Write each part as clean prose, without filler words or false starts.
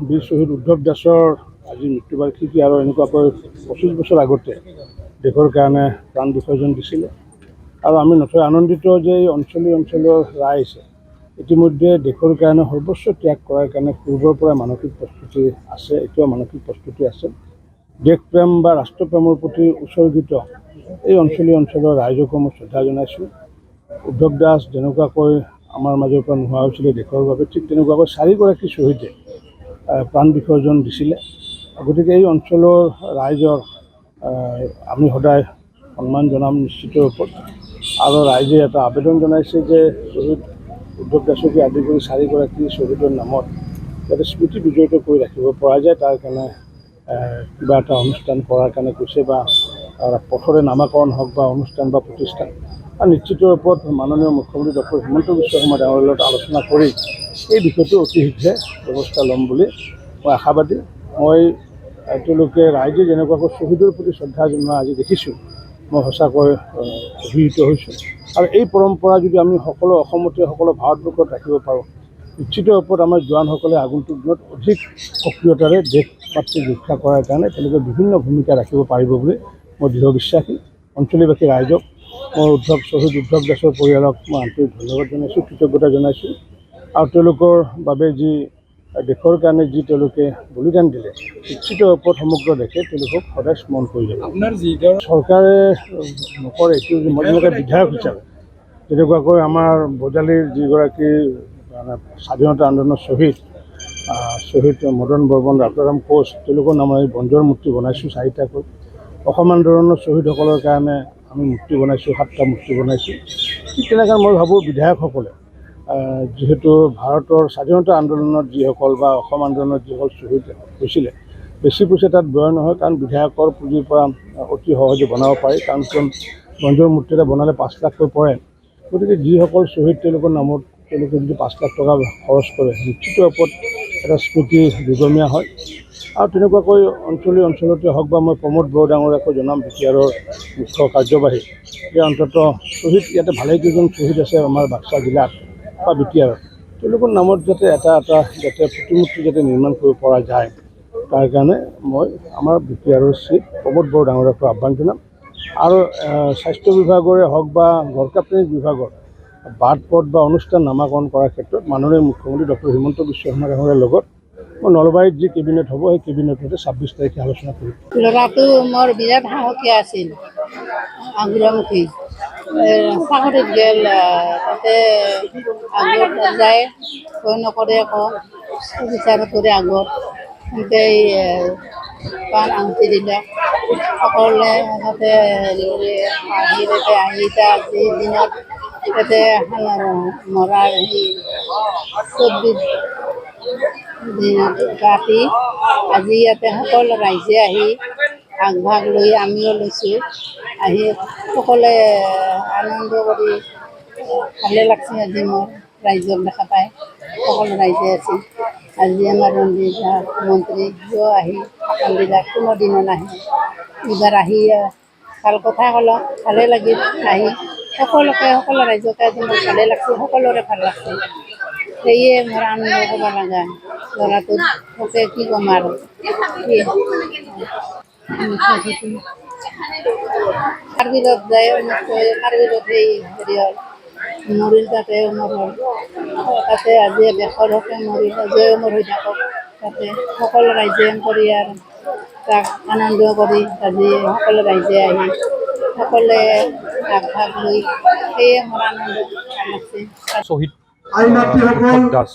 বীৰ শহীদ উদ্ধৱ দাসৰ আজি মৃত্যুবাৰ্ষিকী আৰু এনেকুৱাকৈ 25 বছৰ আগতে দেশৰ কাৰণে প্ৰাণ বিসৰ্জন দিছিলে আৰু আমি নথৈ আনন্দিত যে এই অঞ্চলৰ ৰাইজ ইতিমধ্যে দেশৰ কাৰণে সৰ্বোচ্চ ত্যাগ কৰাৰ কাৰণে পূৰ্বৰ পৰা মানসিক প্ৰস্তুতি আছে, এতিয়াও মানসিক প্ৰস্তুতি আছে। দেশপ্ৰেম বা ৰাষ্ট্ৰপ্ৰেমৰ প্ৰতি উৎসৰ্গিত এই অঞ্চলৰ ৰাইজকো মই শ্ৰদ্ধা জনাইছোঁ। উদ্ধৱ দাস যেনেকুৱাকৈ আমাৰ মাজৰ পৰা নোহোৱা হৈছিলে দেশৰ বাবে, ঠিক তেনেকুৱাকৈ 4গৰাকী শ্বহীদে প্ৰাণ বিসৰ্জন দিছিলে। গতিকে এই অঞ্চলৰ ৰাইজৰ আমি সদায় সন্মান জনাম নিশ্চিত ৰূপত। আৰু ৰাইজে এটা আবেদন জনাইছে যে শ্বহীদ উদ্ধৱ দাসকে আদি কৰি 4গৰাকী শ্বহীদৰ নামত যাতে স্মৃতি বিজড়িত কৰি ৰাখিব পৰা যায়, তাৰ কাৰণে কিবা এটা অনুষ্ঠান কৰাৰ কাৰণে কৈছে, বা পথৰে নামাকৰণ হওক বা অনুষ্ঠান বা প্ৰতিষ্ঠান। আৰু নিশ্চিত ৰূপত মাননীয় মুখ্যমন্ত্ৰী ডক্টৰ হিমন্ত বিশ্ব শৰ্মা ডাঙৰীয়াৰ লগত আলোচনা কৰি এই বিষয়টো অতি শীঘ্ৰে ব্যৱস্থা ল'ম বুলি মই আশাবাদী। মই তেওঁলোকে ৰাইজে যেনেকুৱাকৈ শ্বহীদৰ প্ৰতি শ্ৰদ্ধা জনোৱা আজি দেখিছোঁ, মই সঁচাকৈ অভিভূত হৈছোঁ। আৰু এই পৰম্পৰা যদি আমি সকলো অসমতে সকলো ভাৰতবৰ্ষত ৰাখিব পাৰোঁ, নিশ্চিত ৰূপত আমাৰ জোৱানসকলে আগন্তুক দিনত অধিক সক্ৰিয়তাৰে দেশ মাতৃক ৰক্ষা কৰাৰ কাৰণে তেওঁলোকে বিভিন্ন ভূমিকা ৰাখিব পাৰিব বুলি মই দৃঢ় বিশ্বাসী। অঞ্চলবাসী ৰাইজক মই শ্বহীদ উদ্ধৱ দাসৰ পৰিয়ালক মই আন্তৰিক ধন্যবাদ জনাইছোঁ, কৃতজ্ঞতা জনাইছোঁ। আৰু তেওঁলোকৰ বাবে যি দেশৰ কাৰণে যি তেওঁলোকে বলিদান দিলে, নিশ্চিত ৰূপত সমগ্ৰ দেশে তেওঁলোকক সদায় স্মৰণ কৰি যাব। চৰকাৰে নকৰে, কিন্তু মই যেনেকৈ বিধায়ক হিচাপে তেনেকুৱাকৈ আমাৰ বজালীৰ যিগৰাকী স্বাধীনতা আন্দোলনৰ শ্বহীদ মদন বৰ্মন, ৰাতাৰাম কোঁচ, তেওঁলোকৰ নামত বঞ্জৰ মূৰ্তি বনাইছোঁ 4টাকৈ। অসম আন্দোলনৰ শ্বহীদসকলৰ কাৰণে আমি মূৰ্তি বনাইছোঁ, 7টা মূৰ্তি বনাইছোঁ। ঠিক তেনেকৈ মই ভাবোঁ বিধায়কসকলে যিহেতু ভাৰতৰ স্বাধীনতা আন্দোলনত যিসকল বা অসম আন্দোলনত যিসকল শ্বহীদ হৈছিলে, বেছি পইচা তাত ব্যয় নহয়, কাৰণ বিধায়কৰ পুঁজিৰ পৰা অতি সহজে বনাব পাৰি, কাৰণ বঞ্জৰ মূৰ্তি এটা বনালে 5 লাখকৈ পৰে। গতিকে যিসকল শ্বহীদ তেওঁলোকৰ নামত তেওঁলোকে যদি 5 লাখ টকা খৰচ কৰে, নিশ্চিত ৰূপত এটা স্মৃতি দুৰ্গমীয়া হয়। আৰু তেনেকুৱাকৈ অঞ্চলতে হওক বা মই প্ৰমোদ বড়ো ডাঙৰীয়াকো জনাম, বিটিআৰৰ মুখ্য কাৰ্যবাহী, যে অন্ততঃ শ্বহীদ ইয়াতে ভালেকেইজন শ্বহীদ আছে আমাৰ বাক্সা জিলাত বা বিটিআৰত, তেওঁলোকৰ নামত যাতে এটা প্ৰতিমূৰ্তি যাতে নিৰ্মাণ কৰিব পৰা যায়, তাৰ কাৰণে মই আমাৰ বিটিআৰৰ চিফ প্ৰমোদ বড়ো ডাঙৰীয়াকো আহ্বান জনাম। আৰু স্বাস্থ্য বিভাগৰে হওক বা গড়কাপ্তানি বিভাগৰ বাট পথ বা অনুষ্ঠান নামাকৰণ কৰাৰ ক্ষেত্ৰত মাননীয় মুখ্যমন্ত্ৰী ডক্টৰ হিমন্ত বিশ্ব শৰ্মা ডাঙৰীয়াৰ লগত মই নলবাৰীত যি কেবিনেট হ'ব, সেই কেবিনেটতে 26 তাৰিখে আলোচনা কৰিম। ল'ৰাটো মোৰ বিৰাট সাহসীয়া আছিল, আগ্ৰহমুখী, চাকৰিত গ'ল, তাতে আগত যায় ভয় নকৰে, আকৌ বিচাৰত কৰে আগত এনেকৈ পাণ আঙুঠি দিলে সকলোৱে তাতে আহি আজিৰ দিনত তাতে মৰাৰ 24 দিনত ৰাতি আজি ইয়াতে সকলো ৰাইজে আহি আগভাগ লৈ আমিও লৈছোঁ, আহি সকলোৱে আনন্দ কৰি ভালে লাগছে। আজি মোৰ ৰাইজক দেখা পাই সকলো ৰাইজে আছিল। আজি আমাৰ ৰঞ্জিত মন্ত্ৰীও আহি মন্দিৰত কোনোদিনো নাহে, এইবাৰ আহি ভাল কথা ক'লক, ভালে লাগিল আহি সকলো ৰাইজকে আজি মোৰ ভালে লাগছে, সকলোৰে ভাল লাগছে। সেয়ে মোৰ আনন্দ ক'ব লগা ল'ৰাটোত ওকে কি ক'ম আৰু কাৰ্বিলত যায়, কাৰ্বিলত সেই হেৰি হ'ল মৰিল, তাতে অমৰ হ'ল, তাতে আজি দেশৰ হকে মৰিল, জয় অমৰ হৈ থাকক। তাতে সকলো ৰাইজে পৰিয়াল তাক আনন্দ কৰি আজি সকলো ৰাইজে আহি সকলোৱে আগভাগ লৈ সেয়ে মোৰ আনন্দ লাগছে। শ্বহীদ উদ্ধৱ দাস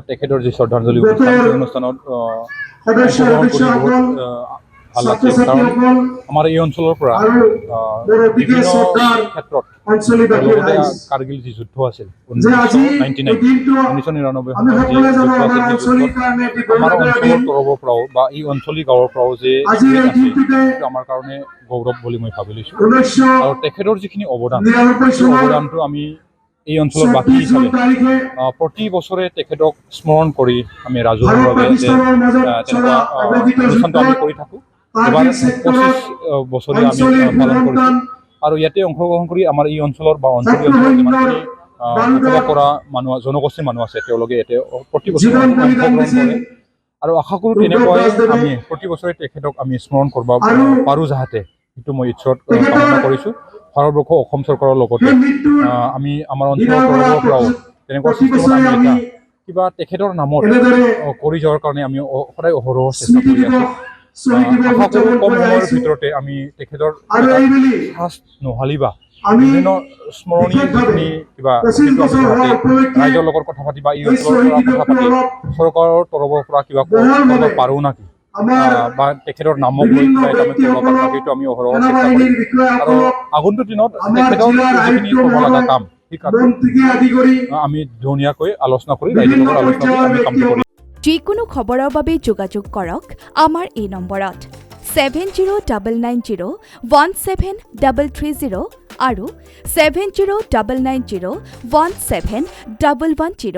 তেখেতৰ যি শ্ৰদ্ধাঞ্জলি অনুষ্ঠান, সেই অনুষ্ঠানত অংশগ্ৰহণ কৰি বহুত ভাল লাগিছে কাৰণ আমাৰ এই অঞ্চলৰ পৰা বিভিন্ন ক্ষেত্ৰত লগতে কাৰ্গিল যি যুদ্ধ আছিল 1999 চনত যি যুদ্ধ আছিল সেই যুদ্ধত আমাৰ অঞ্চলৰ তৰফৰ পৰাও বা এই অঞ্চলিক গাঁৱৰ পৰাও যে আছে সেইটো আমাৰ কাৰণে গৌৰৱ বুলি মই ভাবি লৈছোঁ আৰু তেখেতৰ যিখিনি অৱদান সেই অৱদানটো আমি এই অঞ্চলৰ বাকী হিচাপে প্ৰতি বছৰে তেখেতক স্মৰণ কৰি আমি ৰাজহুৱাভাৱে তেনেকুৱা অনুষ্ঠানটো আমি কৰি থাকোঁ এবাৰ 25 বছৰীয়া আমি পালন কৰিছোঁ আৰু ইয়াতে অংশগ্ৰহণ কৰি আমাৰ এই অঞ্চলৰ বা অঞ্চলৰ যিমানখিনি বসবাস কৰা মানুহ জনগোষ্ঠীৰ মানুহ আছে তেওঁলোকে ইয়াতে প্ৰতি বছৰে অংশগ্ৰহণ কৰে আৰু আশা কৰোঁ তেনেকুৱাই আমি প্ৰতি বছৰে তেখেতক আমি স্মৰণ কৰিব পাৰোঁ যাতে সেইটো মই ঈশ্বৰত কামনা কৰিছোঁ ভাৰতবৰ্ষ অসম চৰকাৰৰ লগতে আমি আমাৰ অঞ্চলৰ তৰফৰ পৰাও তেনেকুৱা চিষ্টেমত আমি এটা কিবা তেখেতৰ নামত কৰি যোৱাৰ কাৰণে আমি সদায় অহৰহ চেষ্টা কৰি আছোঁ আশা কৰোঁ কম সময়ৰ ভিতৰতে আমি তেখেতৰ সাজ নোহালি বা বিভিন্ন স্মৰণীয় যিখিনি কিবা ৰাইজৰ লগত কথা পাতি বা এই অঞ্চলৰ পৰা কথা পাতি চৰকাৰৰ তৰফৰ পৰা কিবা কৰিব পাৰোঁ নেকি বা তেখেতৰ নামক লৈ কিবা এটা আমি কৰিব পাৰোঁ নেকি সেইটো আমি অহৰহ চেষ্টা কৰিম আৰু আগন্তুক দিনত তেখেতৰ যিখিনি কৰিব লগা কাম সেই কামটো আমি ধুনীয়াকৈ আলোচনা কৰি ৰাইজৰ লগত আলোচনা কৰি আমি কামটো কৰিম যিকোনো খবৰৰ বাবে যোগাযোগ কৰক আমাৰ এই নম্বৰত 7099017330 আৰু 7099017110